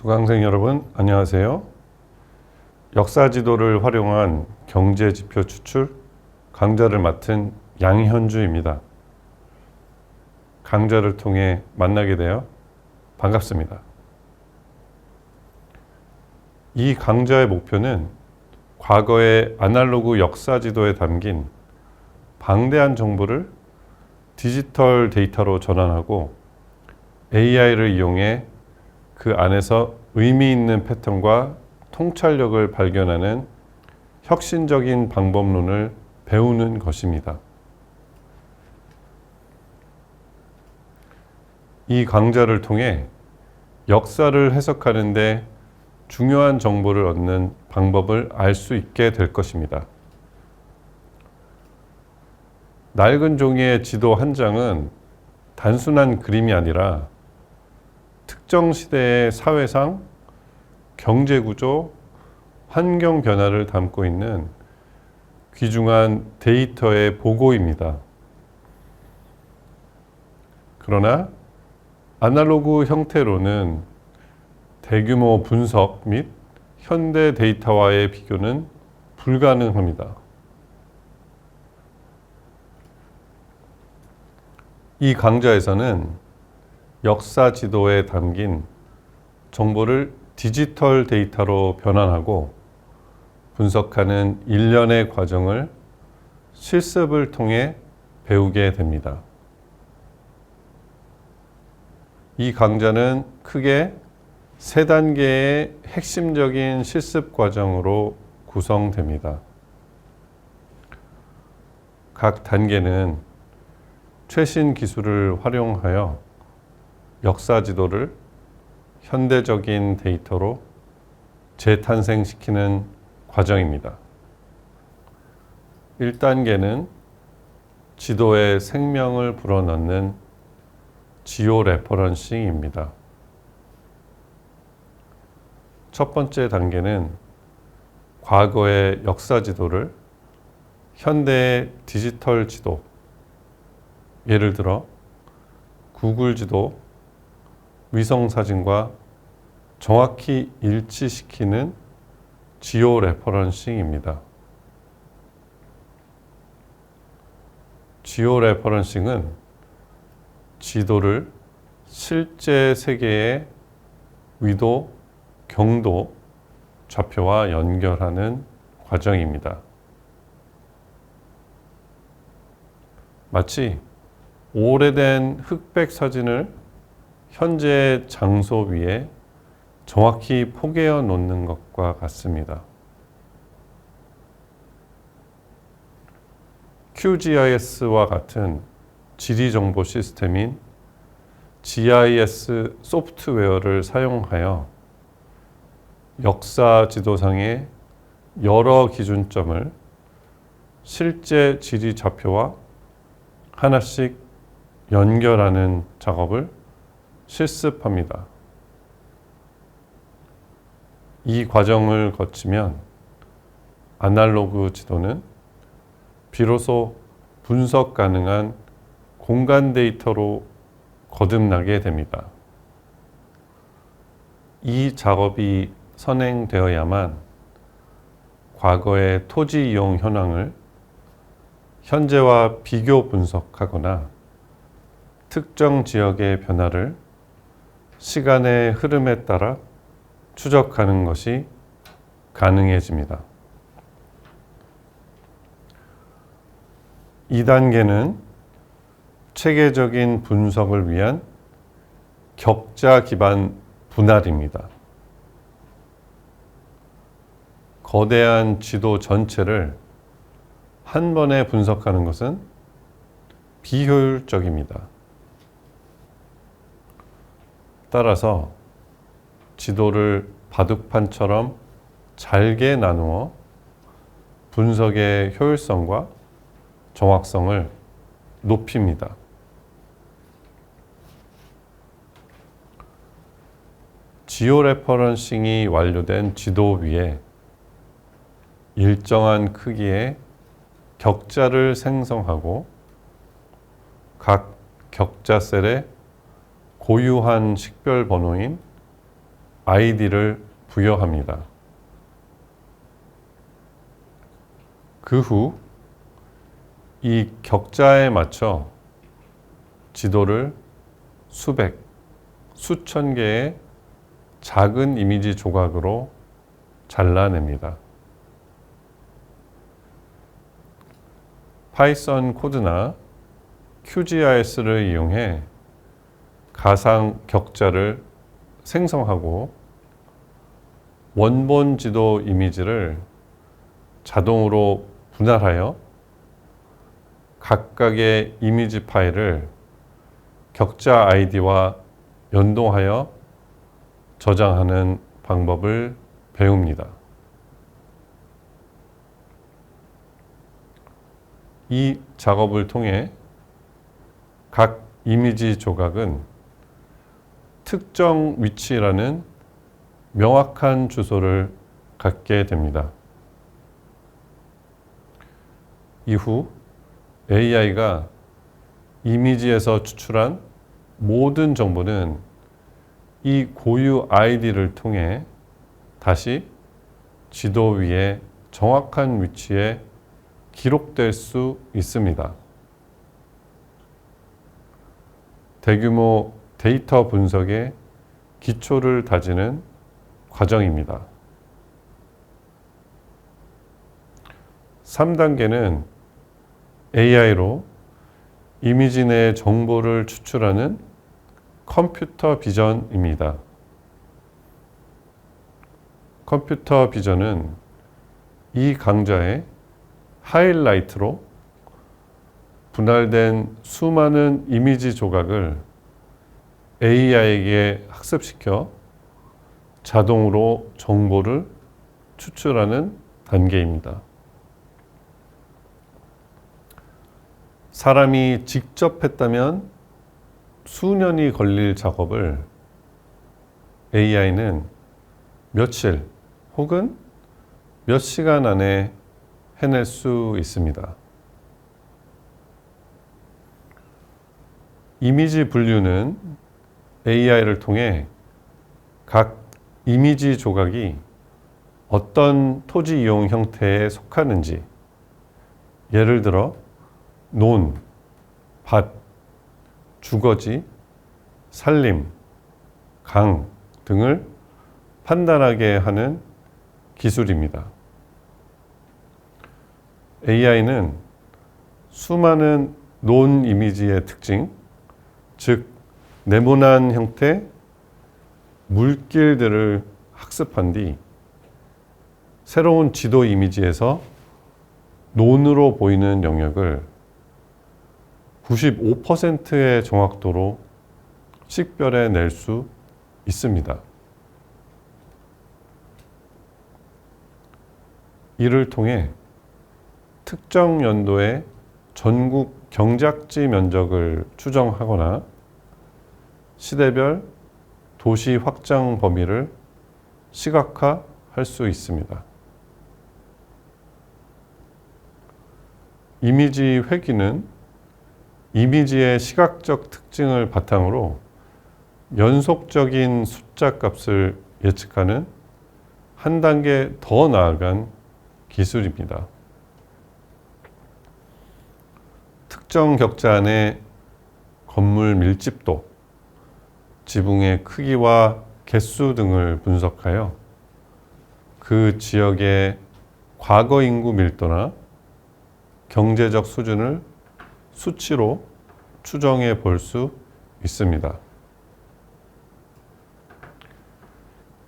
수강생 여러분, 안녕하세요. 역사 지도를 활용한 경제 지표 추출 강좌를 맡은 양현주입니다. 강좌를 통해 만나게 되어 반갑습니다. 이 강좌의 목표는 과거의 아날로그 역사 지도에 담긴 방대한 정보를 디지털 데이터로 전환하고 AI를 이용해 그 안에서 의미 있는 패턴과 통찰력을 발견하는 혁신적인 방법론을 배우는 것입니다. 이 강좌를 통해 역사를 해석하는 데 중요한 정보를 얻는 방법을 알 수 있게 될 것입니다. 낡은 종이의 지도 한 장은 단순한 그림이 아니라 특정 시대의 사회상, 경제구조, 환경 변화를 담고 있는 귀중한 데이터의 보고입니다. 그러나 아날로그 형태로는 대규모 분석 및 현대 데이터와의 비교는 불가능합니다. 이 강좌에서는 역사 지도에 담긴 정보를 디지털 데이터로 변환하고 분석하는 일련의 과정을 실습을 통해 배우게 됩니다. 이 강좌는 크게 3단계의 핵심적인 실습 과정으로 구성됩니다. 각 단계는 최신 기술을 활용하여 역사 지도를 현대적인 데이터로 재탄생시키는 과정입니다. 1단계는 지도에 생명을 불어넣는 지오 레퍼런싱입니다. 첫 번째 단계는 과거의 역사 지도를 현대의 디지털 지도, 예를 들어 구글 지도, 위성 사진과 정확히 일치시키는 지오 레퍼런싱입니다. 지오 레퍼런싱은 지도를 실제 세계의 위도, 경도, 좌표와 연결하는 과정입니다. 마치 오래된 흑백 사진을 현재 장소 위에 정확히 포개어 놓는 것과 같습니다. QGIS와 같은 지리정보 시스템인 GIS 소프트웨어를 사용하여 역사 지도상의 여러 기준점을 실제 지리 좌표와 하나씩 연결하는 작업을 실습합니다. 이 과정을 거치면 아날로그 지도는 비로소 분석 가능한 공간 데이터로 거듭나게 됩니다. 이 작업이 선행되어야만 과거의 토지 이용 현황을 현재와 비교 분석하거나 특정 지역의 변화를 시간의 흐름에 따라 추적하는 것이 가능해집니다. 2단계는 체계적인 분석을 위한 격자 기반 분할입니다. 거대한 지도 전체를 한 번에 분석하는 것은 비효율적입니다. 따라서 지도를 바둑판처럼 잘게 나누어 분석의 효율성과 정확성을 높입니다. 지오 레퍼런싱이 완료된 지도 위에 일정한 크기의 격자를 생성하고 각 격자 셀에 고유한 식별 번호인 아이디를 부여합니다. 그 후 이 격자에 맞춰 지도를 수백, 수천 개의 작은 이미지 조각으로 잘라냅니다. 파이썬 코드나 QGIS를 이용해 가상 격자를 생성하고 원본 지도 이미지를 자동으로 분할하여 각각의 이미지 파일을 격자 아이디와 연동하여 저장하는 방법을 배웁니다. 이 작업을 통해 각 이미지 조각은 특정 위치라는 명확한 주소를 갖게 됩니다. 이후 AI가 이미지에서 추출한 모든 정보는 이 고유 아이디를 통해 다시 지도 위에 정확한 위치에 기록될 수 있습니다. 대규모 데이터 분석의 기초를 다지는 과정입니다. 3단계는 AI로 이미지 내 정보를 추출하는 컴퓨터 비전입니다. 컴퓨터 비전은 이 강좌의 하이라이트로 분할된 수많은 이미지 조각을 AI에게 학습시켜 자동으로 정보를 추출하는 단계입니다. 사람이 직접 했다면 수년이 걸릴 작업을 AI는 며칠 혹은 몇 시간 안에 해낼 수 있습니다. 이미지 분류는 AI를 통해 각 이미지 조각이 어떤 토지 이용 형태에 속하는지, 예를 들어 논, 밭, 주거지, 산림, 강 등을 판단하게 하는 기술입니다. AI는 수많은 논 이미지의 특징, 즉 네모난 형태 물길들을 학습한 뒤 새로운 지도 이미지에서 논으로 보이는 영역을 95%의 정확도로 식별해 낼 수 있습니다. 이를 통해 특정 연도의 전국 경작지 면적을 추정하거나 시대별 도시 확장 범위를 시각화할 수 있습니다. 이미지 회귀는 이미지의 시각적 특징을 바탕으로 연속적인 숫자 값을 예측하는 한 단계 더 나아간 기술입니다. 특정 격자 안의 건물 밀집도, 지붕의 크기와 개수 등을 분석하여 그 지역의 과거 인구 밀도나 경제적 수준을 수치로 추정해 볼 수 있습니다.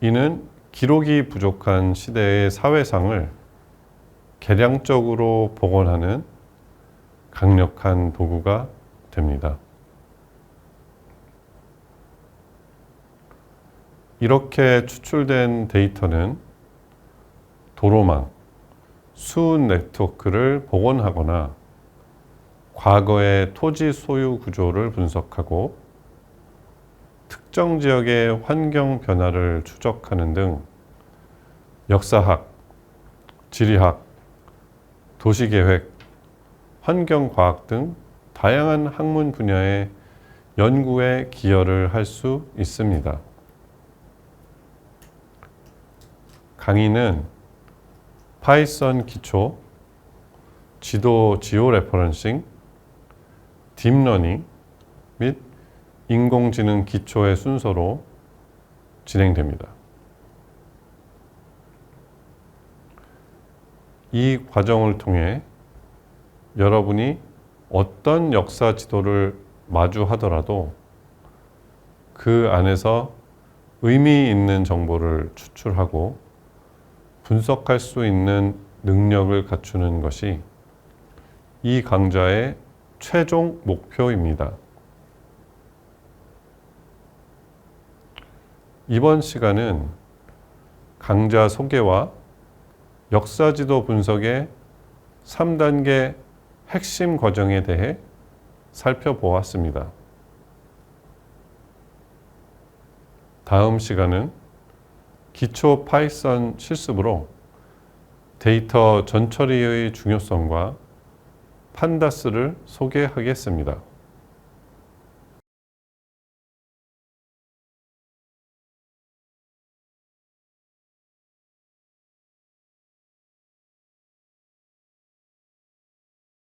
이는 기록이 부족한 시대의 사회상을 계량적으로 복원하는 강력한 도구가 됩니다. 이렇게 추출된 데이터는 도로망, 수은 네트워크를 복원하거나 과거의 토지 소유 구조를 분석하고 특정 지역의 환경 변화를 추적하는 등 역사학, 지리학, 도시계획, 환경과학 등 다양한 학문 분야의 연구에 기여를 할 수 있습니다. 강의는 파이썬 기초, 지도 지오 레퍼런싱, 딥러닝 및 인공지능 기초의 순서로 진행됩니다. 이 과정을 통해 여러분이 어떤 역사 지도를 마주하더라도 그 안에서 의미 있는 정보를 추출하고 분석할 수 있는 능력을 갖추는 것이 이 강좌의 최종 목표입니다. 이번 시간은 강좌 소개와 역사지도 분석의 3단계 핵심 과정에 대해 살펴보았습니다. 다음 시간은 기초 파이썬 실습으로 데이터 전처리의 중요성과 판다스를 소개하겠습니다.